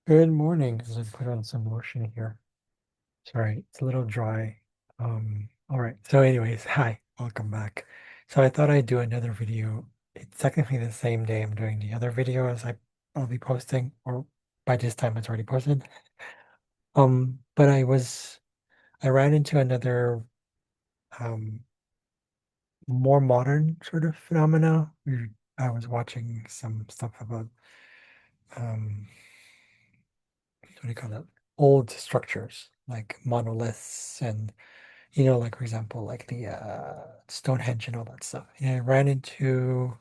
Good morning. As I put on some lotion here. Sorry, it's a little dry. All right. So anyways, hi, welcome back. So I thought I'd do another video. It's technically the same day I'm doing the other video as I'll be posting, or by this time it's already posted. But I ran into another um more modern sort of phenomena. I was watching some stuff about um what do you call that? Old structures like monoliths and like for example, like the Stonehenge and all that stuff. And I ran into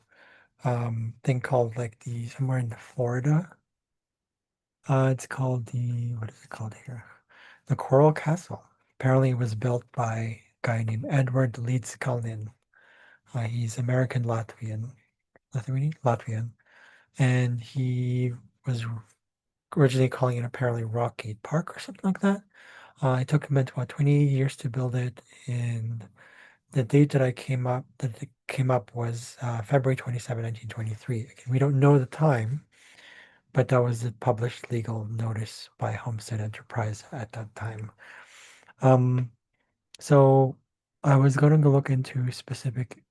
thing called like the somewhere in Florida. It's called the what is it called here? The Coral Castle. Apparently, it was built by a guy named Edward Leeds Cullinan. He's American Latvian, and he was originally calling it apparently Rockgate Park or something like that. It took him about 20 years to build it, and the date that it came up was February 27, 1923. Again, we don't know the time, but that was the published legal notice by Homestead Enterprise at that time. Um, so I was going to look into specific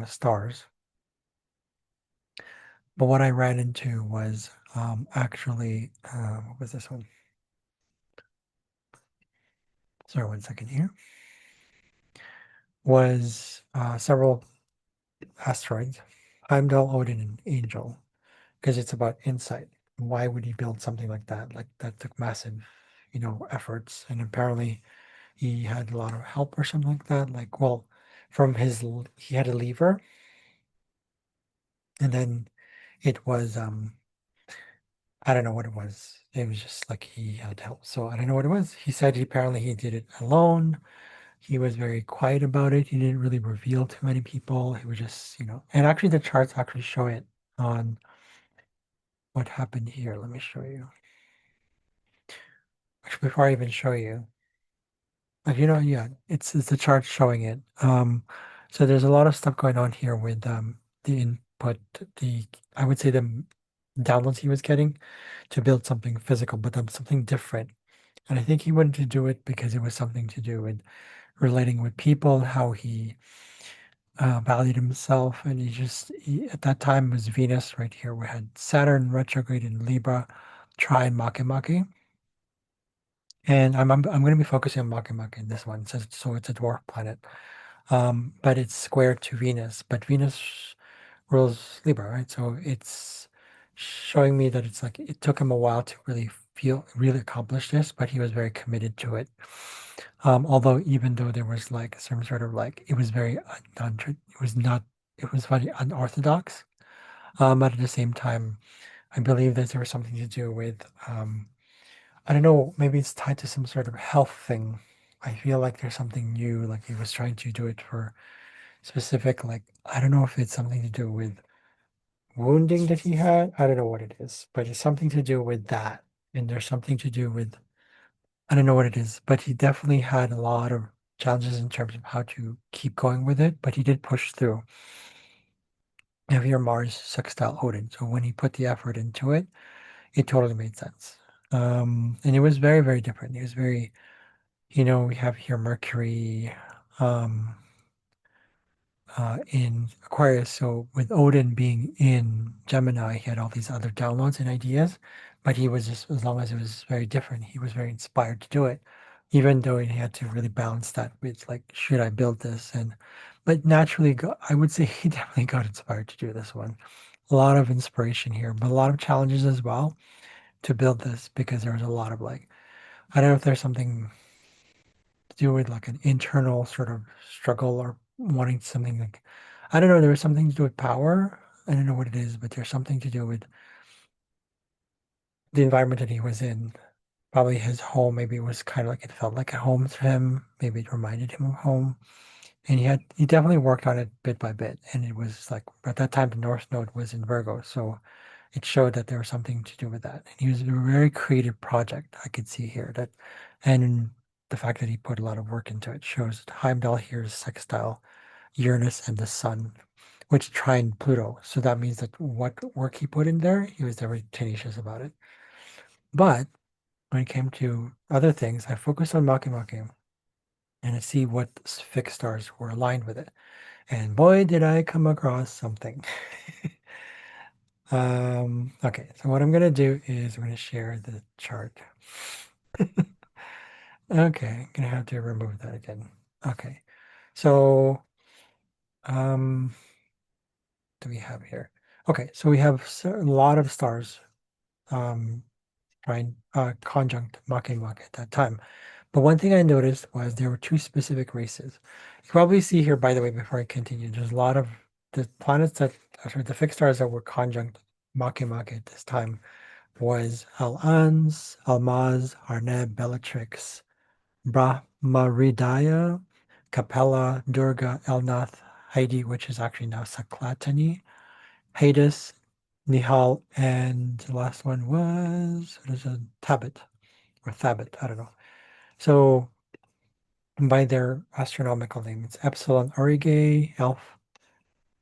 stars, but what I ran into was actually what was this one? Sorry, one second here. Was several asteroids, Heimdall, Odin, and Angel, because it's about insight. Why would he build something like that? Like that took massive, efforts. And apparently he had a lot of help or something like that. Like, well, he had a lever, and then it was, I don't know what it was. It was just like he had help. So I don't know what it was. He said apparently he did it alone. He was very quiet about it. He didn't really reveal to many people. He was just, and actually the charts actually show it on what happened here. Let me show you. Actually, before I even show you, yeah, it's the chart showing it. So there's a lot of stuff going on here with the input, the I would say the downloads he was getting to build something physical, but then something different. And I think he wanted to do it because it was something to do with relating with people, how he valued himself, and at that time was Venus right here. We had Saturn retrograde in Libra, trine Makemake. And I'm going to be focusing on Makemake in this one, so it's a dwarf planet. But it's square to Venus, but Venus rules Libra, right? So it's showing me that it's like it took him a while to really accomplish this, but he was very committed to it. Although even though there was like some sort of like it was very it was not it was very unorthodox. But at the same time, I believe that there was something to do with I don't know, maybe it's tied to some sort of health thing. I feel like there's something new, like he was trying to do it for specific, like, I don't know if it's something to do with wounding that he had. I don't know what it is, but it's something to do with that. And there's something to do with, I don't know what it is, but he definitely had a lot of challenges in terms of how to keep going with it, but he did push through. Now here Mars sextile Odin. So when he put the effort into it, it totally made sense. And it was very, very different. It was very, we have here Mercury um, in Aquarius. So with Odin being in Gemini, he had all these other downloads and ideas, but he was just, as long as it was very different, he was very inspired to do it, even though he had to really balance that with like, should I build this? But naturally, I would say he definitely got inspired to do this one. A lot of inspiration here, but a lot of challenges as well to build this because there was a lot of like, I don't know if there's something to do with like an internal sort of struggle or wanting something like, I don't know, there was something to do with power. I don't know what it is, but there's something to do with the environment that he was in. Probably his home, maybe it was kind of like it felt like a home to him. Maybe it reminded him of home. And he definitely worked on it bit by bit. And it was like at that time the North Node was in Virgo. So it showed that there was something to do with that. And he was a very creative project. I could see here that, and the fact that he put a lot of work into it shows that Heimdall here is sextile Uranus and the Sun, which trine Pluto. So that means that what work he put in there, he was very tenacious about it. But when it came to other things, I focused on Makemake and to see what fixed stars were aligned with it. And boy, did I come across something. Okay, so what I'm gonna do is I'm gonna share the chart. Okay, I'm gonna have to remove that again. Okay, so um, do we have here? Okay, so we have a lot of stars um trying conjunct Makemake at that time. But one thing I noticed was there were two specific races. You probably see here, by the way, before I continue, there's a lot of the planets that, sorry, the fixed stars that were conjunct Makemake at this time was Al-Ans, Almaz, Arneb, Bellatrix, Brahmaridaya, Capella, Durga, Elnath, Heidi, which is actually now Saklatani, Hades, Nihal, and the last one was, what is it, Tabit or Thabit, I don't know. So by their astronomical name, it's Epsilon Aurigae,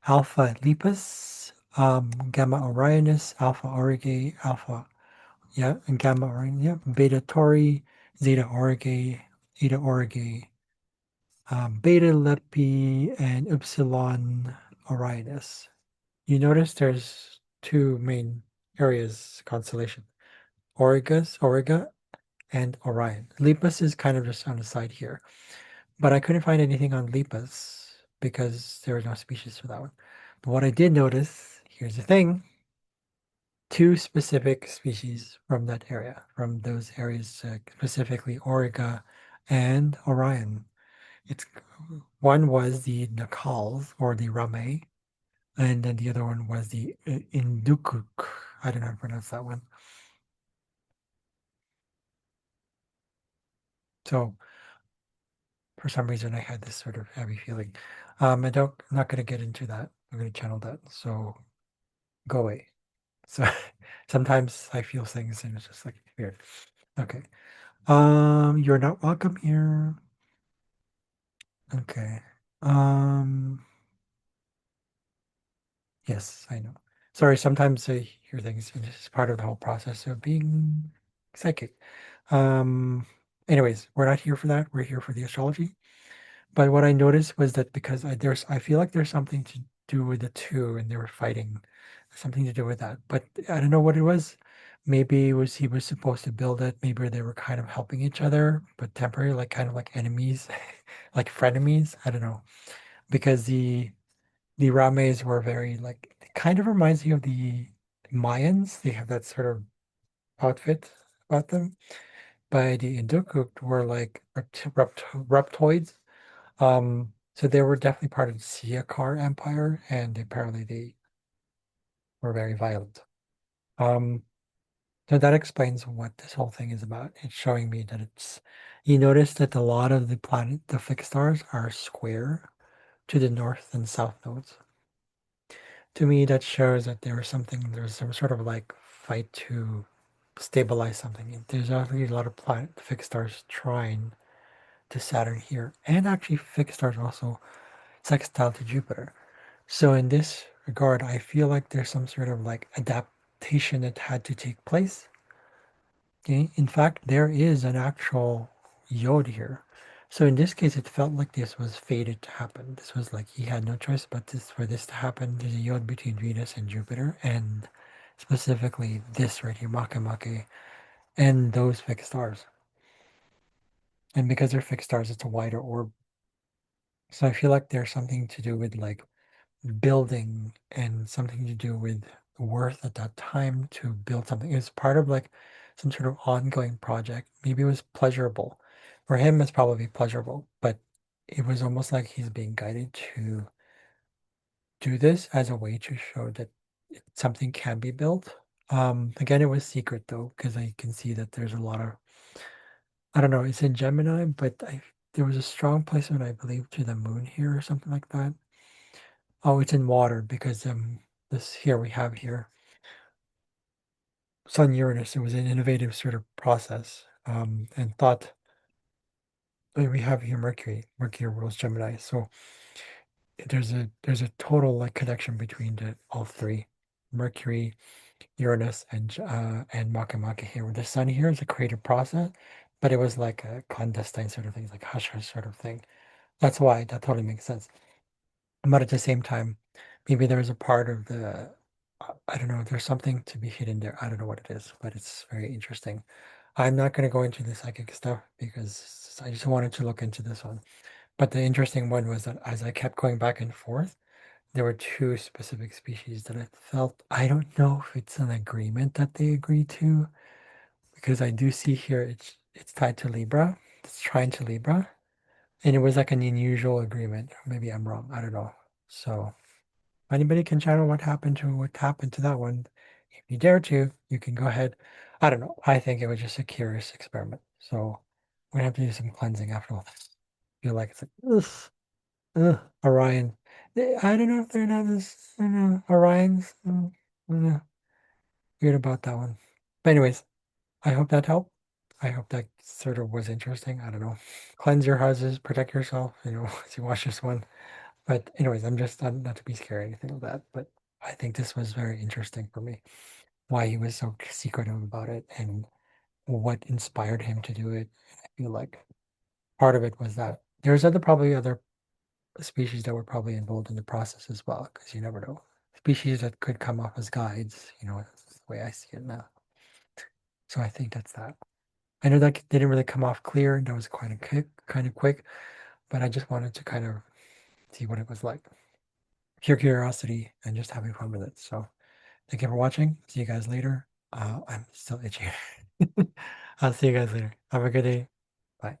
Alpha Lepus, Gamma Orionis, Alpha Aurigae, Alpha, yeah, and Gamma Orion, yeah, Beta Tauri, Zeta Aurigae, Eta Aurigae, Beta Lepi, and Upsilon Orionis. You notice there's two main areas constellation, Auriga, and Orion. Lepus is kind of just on the side here, but I couldn't find anything on Lepus because there was no species for that one. But what I did notice, here's the thing, two specific species from that area, from those areas, specifically Auriga and Orion. It's one was the Nakals or the Rame, and then the other one was the Indukuk. I don't know how to pronounce that one. So for some reason, I had this sort of heavy feeling. I'm not going to get into that. I'm going to channel that. So go away. So sometimes I feel things and it's just like weird. Okay. You're not welcome here. Okay. Um, yes, I know. Sorry, sometimes I hear things and it's part of the whole process of being psychic. Um, anyways, we're not here for that. We're here for the astrology. But what I noticed was that because I feel like there's something to do with the two and they were fighting, something to do with that. But I don't know what it was. Maybe it was he was supposed to build it. Maybe they were kind of helping each other, but temporary, like kind of like enemies, like frenemies. I don't know. Because the Rames were very like it kind of reminds me of the Mayans. They have that sort of outfit about them. But the Indukuk were like reptoids, so they were definitely part of the Siakar Empire, and apparently they were very violent. Um, so that explains what this whole thing is about. It's showing me that you notice that a lot of the fixed stars are square to the north and south nodes. To me, that shows that there's some sort of like fight to stabilize something. There's actually a lot of fixed stars trying to Saturn here, and actually fixed stars also sextile to Jupiter. So in this regard, I feel like there's some sort of like adaptation that had to take place. Okay? In fact, there is an actual yod here. So in this case, it felt like this was fated to happen. This was like he had no choice but for this to happen. There's a yod between Venus and Jupiter, and specifically this right here, Makemake, and those fixed stars. And because they're fixed stars, it's a wider orb. So I feel like there's something to do with like building and something to do with worth at that time to build something. It was part of like some sort of ongoing project. Maybe it was pleasurable. For him, it's probably pleasurable, but it was almost like he's being guided to do this as a way to show that something can be built. Again, it was secret though, because I can see that there's a lot of, I don't know, it's in Gemini, but there was a strong placement, I believe, to the moon here or something like that. Oh, it's in water because this here we have here Sun Uranus. It was an innovative sort of process, and thought we have here Mercury. Mercury rules Gemini, so there's a total like connection between all three. Mercury. Uranus and Makemake here. With the sun here is a creative process, but it was like a clandestine sort of thing, like hush hush sort of thing. That's why that totally makes sense. But at the same time, maybe there's a part of the I don't know, there's something to be hidden there. I don't know what it is, but it's very interesting. I'm not going to go into the psychic stuff because I just wanted to look into this one. But the interesting one was that as I kept going back and forth, there were two specific species that I felt, I don't know if it's an agreement that they agreed to, because I do see here it's tied to Libra. It's trying to Libra. And it was like an unusual agreement. Maybe I'm wrong. I don't know. So if anybody can channel what happened to that one. If you dare to, you can go ahead. I don't know. I think it was just a curious experiment. So we're gonna have to do some cleansing after all this. I feel like it's like, ugh, Orion. I don't know if they're not as, I don't know, Orions. I don't know. Weird about that one. But anyways, I hope that helped. I hope that sort of was interesting. I don't know. Cleanse your houses, protect yourself, as you watch this one. But anyways, I'm just not to be scared or anything of that. But I think this was very interesting for me. Why he was so secretive about it and what inspired him to do it. I feel like part of it was that there's probably other species that were probably involved in the process as well, because you never know. Species that could come off as guides, that's the way I see it now. So I think that's that. I know that didn't really come off clear. That was kind of quick, but I just wanted to kind of see what it was like. Pure curiosity and just having fun with it. So thank you for watching. See you guys later. I'm still itchy. I'll see you guys later. Have a good day. Bye.